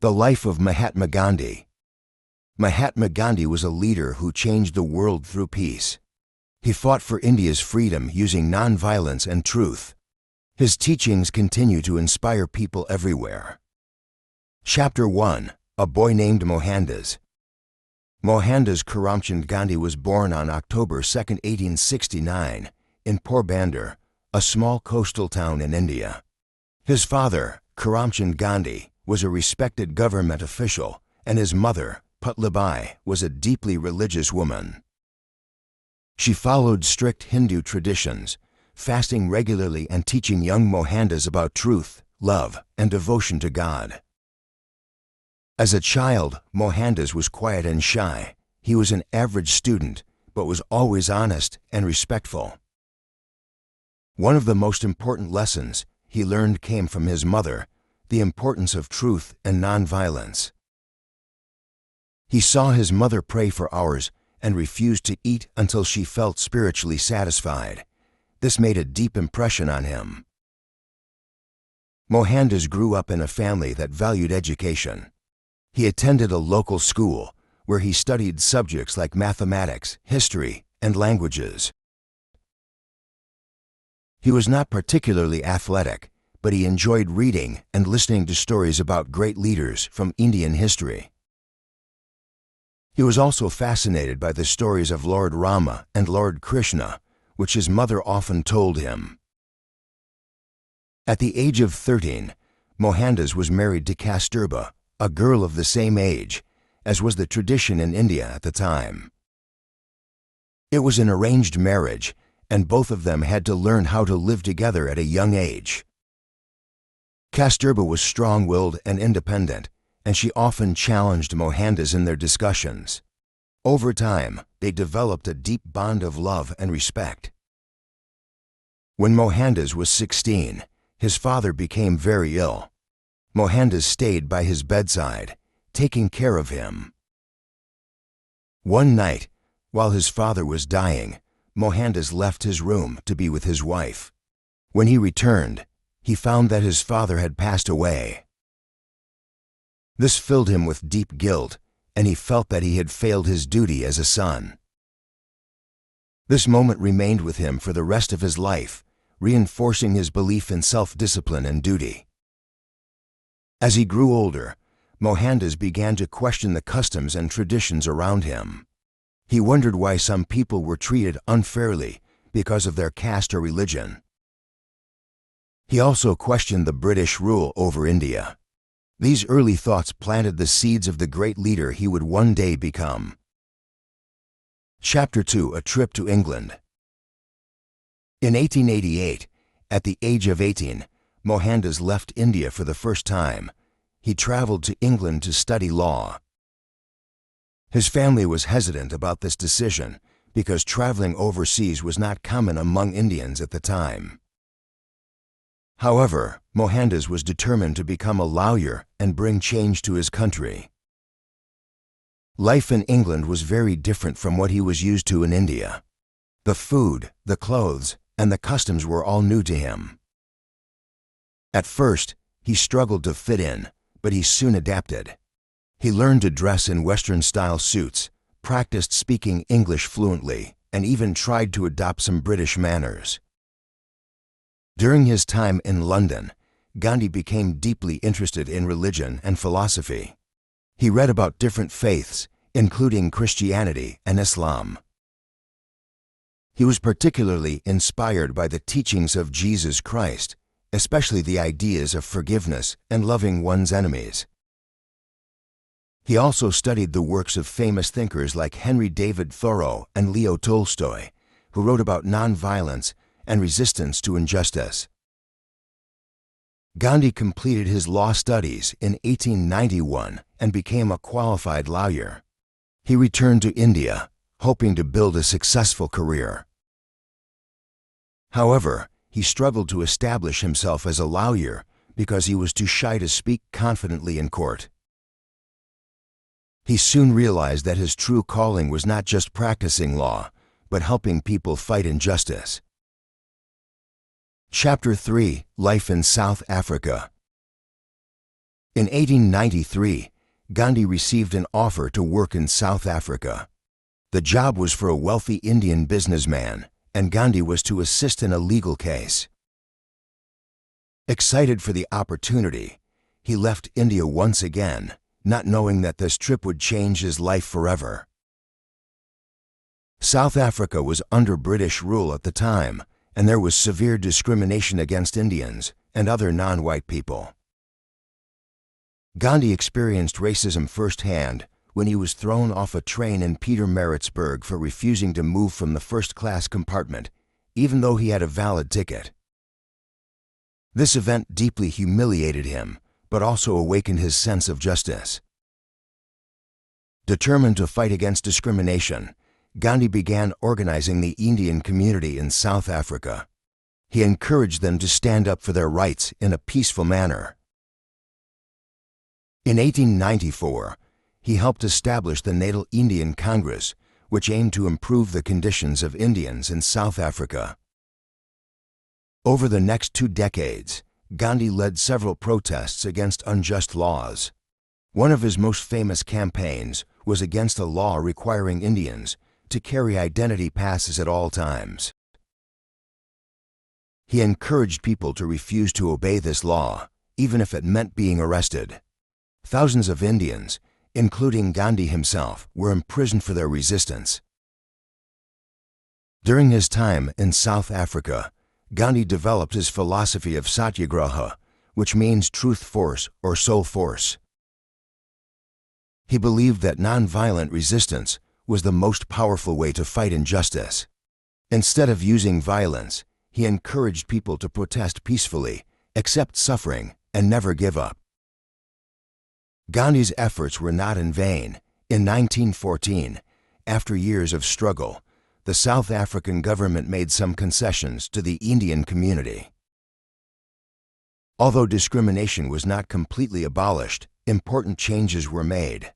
The life of Mahatma Gandhi. Mahatma Gandhi was a leader who changed the world through peace. He fought for India's freedom using nonviolence and truth. His teachings continue to inspire people everywhere. Chapter 1. A boy named Mohandas. Mohandas Karamchand Gandhi was born on October 2, 1869, in Porbandar, a small coastal town in India. His father, Karamchand Gandhi, was a respected government official, and his mother, Putlabai, was a deeply religious woman. She followed strict Hindu traditions, fasting regularly and teaching young Mohandas about truth, love, and devotion to God. As a child, Mohandas was quiet and shy. He was an average student, but was always honest and respectful. One of the most important lessons he learned came from his mother, the importance of truth and nonviolence. He saw his mother pray for hours and refused to eat until she felt spiritually satisfied. This made a deep impression on him. Mohandas grew up in a family that valued education. He attended a local school where he studied subjects like mathematics, history, and languages. He was not particularly athletic, but he enjoyed reading and listening to stories about great leaders from Indian history. He was also fascinated by the stories of Lord Rama and Lord Krishna, which his mother often told him. At the age of 13, Mohandas was married to Kasturba, a girl of the same age, as was the tradition in India at the time. It was an arranged marriage, and both of them had to learn how to live together at a young age. Kasturba was strong-willed and independent, and she often challenged Mohandas in their discussions. Over time, they developed a deep bond of love and respect. When Mohandas was 16, his father became very ill. Mohandas stayed by his bedside, taking care of him. One night, while his father was dying, Mohandas left his room to be with his wife. When he returned, he found that his father had passed away. This filled him with deep guilt, and he felt that he had failed his duty as a son. This moment remained with him for the rest of his life, reinforcing his belief in self-discipline and duty. As he grew older, Mohandas began to question the customs and traditions around him. He wondered why some people were treated unfairly because of their caste or religion. He also questioned the British rule over India. These early thoughts planted the seeds of the great leader he would one day become. Chapter 2. A trip to England. In 1888, at the age of 18, Mohandas left India for the first time. He traveled to England to study law. His family was hesitant about this decision because traveling overseas was not common among Indians at the time. However, Mohandas was determined to become a lawyer and bring change to his country. Life in England was very different from what he was used to in India. The food, the clothes, and the customs were all new to him. At first, he struggled to fit in, but he soon adapted. He learned to dress in Western-style suits, practiced speaking English fluently, and even tried to adopt some British manners. During his time in London, Gandhi became deeply interested in religion and philosophy. He read about different faiths, including Christianity and Islam. He was particularly inspired by the teachings of Jesus Christ, especially the ideas of forgiveness and loving one's enemies. He also studied the works of famous thinkers like Henry David Thoreau and Leo Tolstoy, who wrote about nonviolence and resistance to injustice. Gandhi completed his law studies in 1891 and became a qualified lawyer. He returned to India, hoping to build a successful career. However, he struggled to establish himself as a lawyer because he was too shy to speak confidently in court. He soon realized that his true calling was not just practicing law, but helping people fight injustice. Chapter 3. Life in South Africa. In 1893, Gandhi received an offer to work in South Africa. The job was for a wealthy Indian businessman, and Gandhi was to assist in a legal case. Excited for the opportunity, he left India once again, not knowing that this trip would change his life forever. South Africa was under British rule at the time, and there was severe discrimination against Indians and other non-white people. Gandhi experienced racism firsthand when he was thrown off a train in Pietermaritzburg for refusing to move from the first-class compartment, even though he had a valid ticket. This event deeply humiliated him, but also awakened his sense of justice. Determined to fight against discrimination, Gandhi began organizing the Indian community in South Africa. He encouraged them to stand up for their rights in a peaceful manner. In 1894, he helped establish the Natal Indian Congress, which aimed to improve the conditions of Indians in South Africa. Over the next 2 decades, Gandhi led several protests against unjust laws. One of his most famous campaigns was against a law requiring Indians to carry identity passes at all times. He encouraged people to refuse to obey this law, even if it meant being arrested. Thousands of Indians, including Gandhi himself, were imprisoned for their resistance. During his time in South Africa, Gandhi developed his philosophy of satyagraha, which means truth force or soul force. He believed that nonviolent resistance was the most powerful way to fight injustice. Instead of using violence, he encouraged people to protest peacefully, accept suffering, and never give up. Gandhi's efforts were not in vain. In 1914, after years of struggle, the South African government made some concessions to the Indian community. Although discrimination was not completely abolished, important changes were made.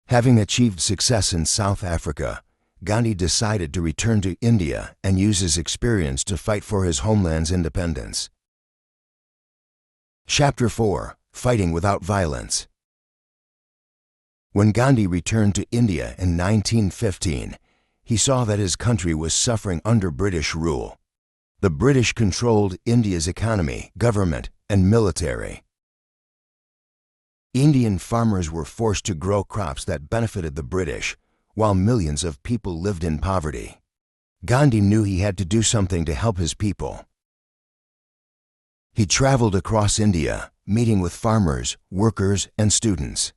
Having achieved success in South Africa, Gandhi decided to return to India and use his experience to fight for his homeland's independence. Chapter 4: Fighting Without Violence. When Gandhi returned to India in 1915, he saw that his country was suffering under British rule. The British controlled India's economy, government, and military. Indian farmers were forced to grow crops that benefited the British, while millions of people lived in poverty. Gandhi knew he had to do something to help his people. He traveled across India, meeting with farmers, workers, and students.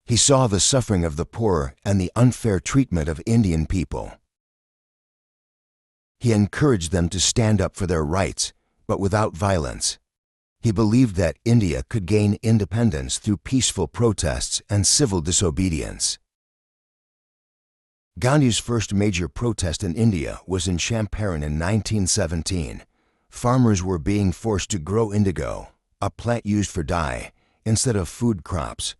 He saw the suffering of the poor and the unfair treatment of Indian people. He encouraged them to stand up for their rights, but without violence. He believed that India could gain independence through peaceful protests and civil disobedience. Gandhi's first major protest in India was in Champaran in 1917. Farmers were being forced to grow indigo, a plant used for dye, instead of food crops.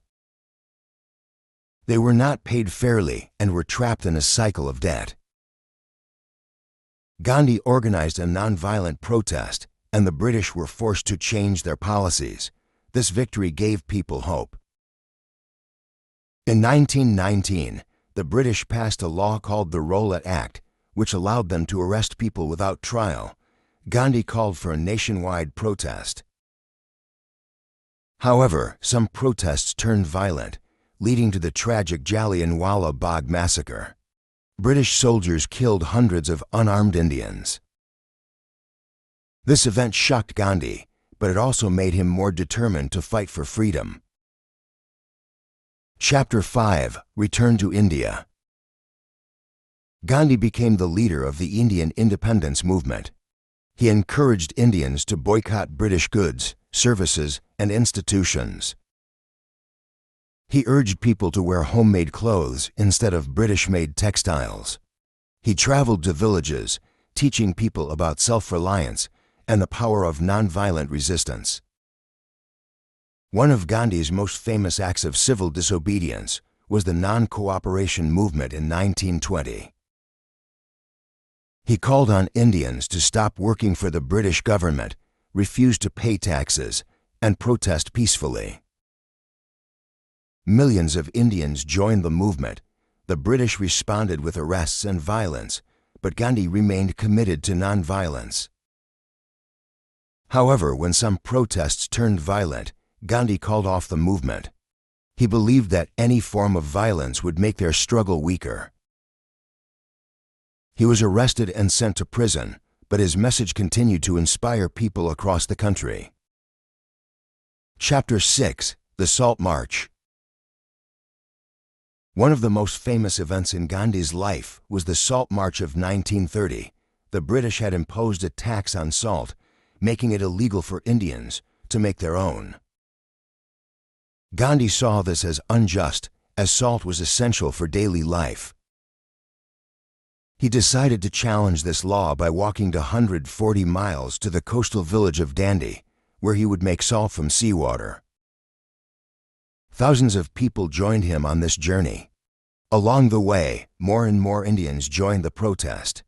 They were not paid fairly and were trapped in a cycle of debt. Gandhi organized a nonviolent protest, and the British were forced to change their policies. This victory gave people hope. In 1919, the British passed a law called the Rowlatt Act, which allowed them to arrest people without trial. Gandhi called for a nationwide protest. However, some protests turned violent, leading to the tragic Jallianwala Bagh massacre. British soldiers killed hundreds of unarmed Indians. This event shocked Gandhi, but it also made him more determined to fight for freedom. Chapter 5: Return to India. Gandhi became the leader of the Indian independence movement. He encouraged Indians to boycott British goods, services, and institutions. He urged people to wear homemade clothes instead of British-made textiles. He traveled to villages, teaching people about self-reliance and the power of nonviolent resistance. One of Gandhi's most famous acts of civil disobedience was the non-cooperation movement in 1920. He called on Indians to stop working for the British government, refuse to pay taxes, and protest peacefully. Millions of Indians joined the movement. The British responded with arrests and violence, but Gandhi remained committed to nonviolence. However, when some protests turned violent, Gandhi called off the movement. He believed that any form of violence would make their struggle weaker. He was arrested and sent to prison, but his message continued to inspire people across the country. Chapter 6: The Salt March. One of the most famous events in Gandhi's life was the Salt March of 1930. The British had imposed a tax on salt, making it illegal for Indians to make their own. Gandhi saw this as unjust, as salt was essential for daily life. He decided to challenge this law by walking 140 miles to the coastal village of Dandi, where he would make salt from seawater. Thousands of people joined him on this journey. Along the way, more and more Indians joined the protest.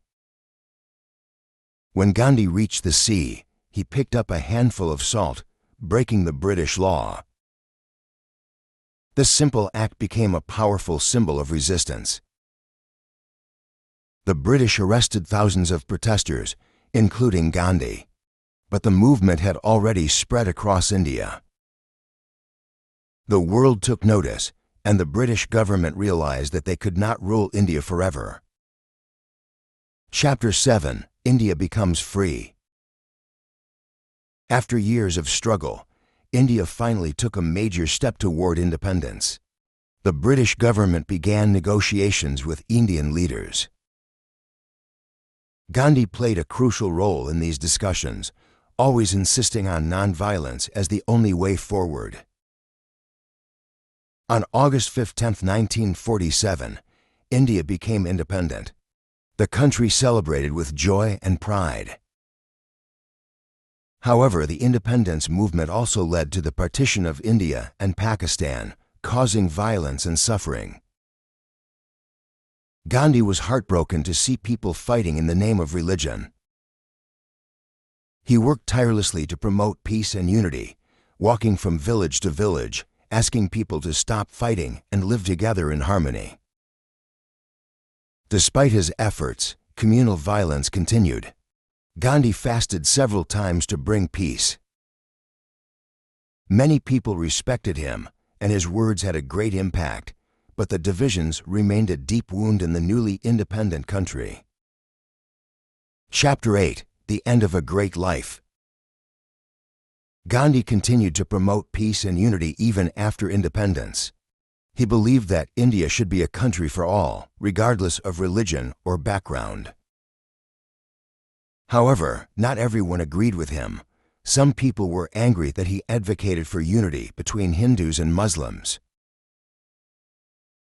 When Gandhi reached the sea, he picked up a handful of salt, breaking the British law. This simple act became a powerful symbol of resistance. The British arrested thousands of protesters, including Gandhi, but the movement had already spread across India. The world took notice, and the British government realized that they could not rule India forever. Chapter 7: India becomes free. After years of struggle, India finally took a major step toward independence. The British government began negotiations with Indian leaders. Gandhi played a crucial role in these discussions, always insisting on nonviolence as the only way forward. On August 15, 1947, India became independent. The country celebrated with joy and pride. However, the independence movement also led to the partition of India and Pakistan, causing violence and suffering. Gandhi was heartbroken to see people fighting in the name of religion. He worked tirelessly to promote peace and unity, walking from village to village, asking people to stop fighting and live together in harmony. Despite his efforts, communal violence continued. Gandhi fasted several times to bring peace. Many people respected him, and his words had a great impact, but the divisions remained a deep wound in the newly independent country. Chapter 8: The End of a Great Life. Gandhi continued to promote peace and unity even after independence. He believed that India should be a country for all, regardless of religion or background. However, not everyone agreed with him. Some people were angry that he advocated for unity between Hindus and Muslims.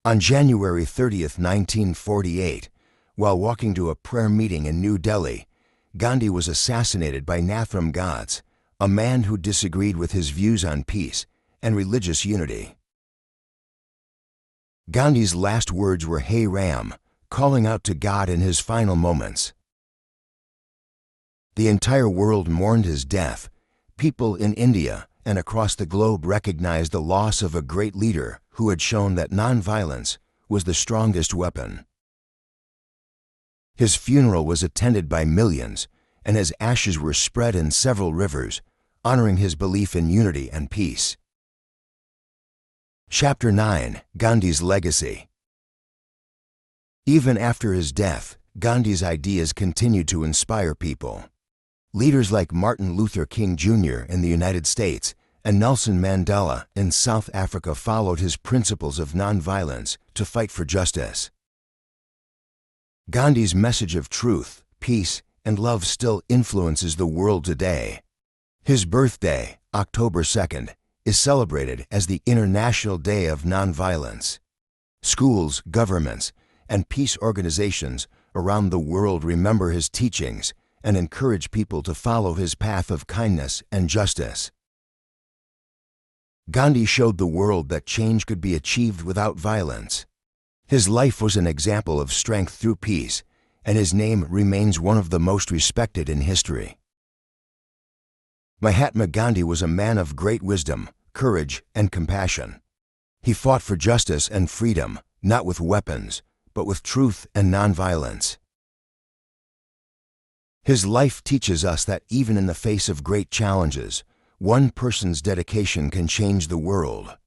On January 30, 1948, while walking to a prayer meeting in New Delhi, Gandhi was assassinated by Nathram Godse, a man who disagreed with his views on peace and religious unity. Gandhi's last words were "Hey Ram," calling out to God in his final moments. The entire world mourned his death. People in India and across the globe recognized the loss of a great leader who had shown that nonviolence was the strongest weapon. His funeral was attended by millions, and his ashes were spread in several rivers, honoring his belief in unity and peace. Chapter 9: Gandhi's Legacy. Even after his death, Gandhi's ideas continued to inspire people. Leaders like Martin Luther King Jr. in the United States and Nelson Mandela in South Africa followed his principles of nonviolence to fight for justice. Gandhi's message of truth, peace, and love still influences the world today. His birthday, October 2nd, is celebrated as the International Day of Nonviolence. Schools, governments, and peace organizations around the world remember his teachings and encourage people to follow his path of kindness and justice. Gandhi showed the world that change could be achieved without violence. His life was an example of strength through peace, and his name remains one of the most respected in history. Mahatma Gandhi was a man of great wisdom, courage, and compassion. He fought for justice and freedom, not with weapons, but with truth and nonviolence. His life teaches us that even in the face of great challenges, one person's dedication can change the world.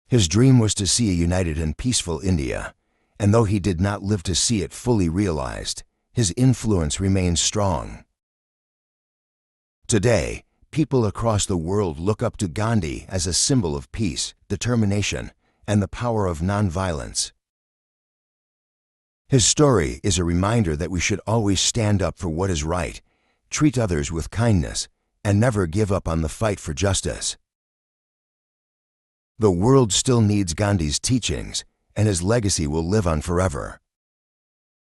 His dream was to see a united and peaceful India, and though he did not live to see it fully realized, his influence remains strong. Today, people across the world look up to Gandhi as a symbol of peace, determination, and the power of nonviolence. His story is a reminder that we should always stand up for what is right, treat others with kindness, and never give up on the fight for justice. The world still needs Gandhi's teachings, and his legacy will live on forever.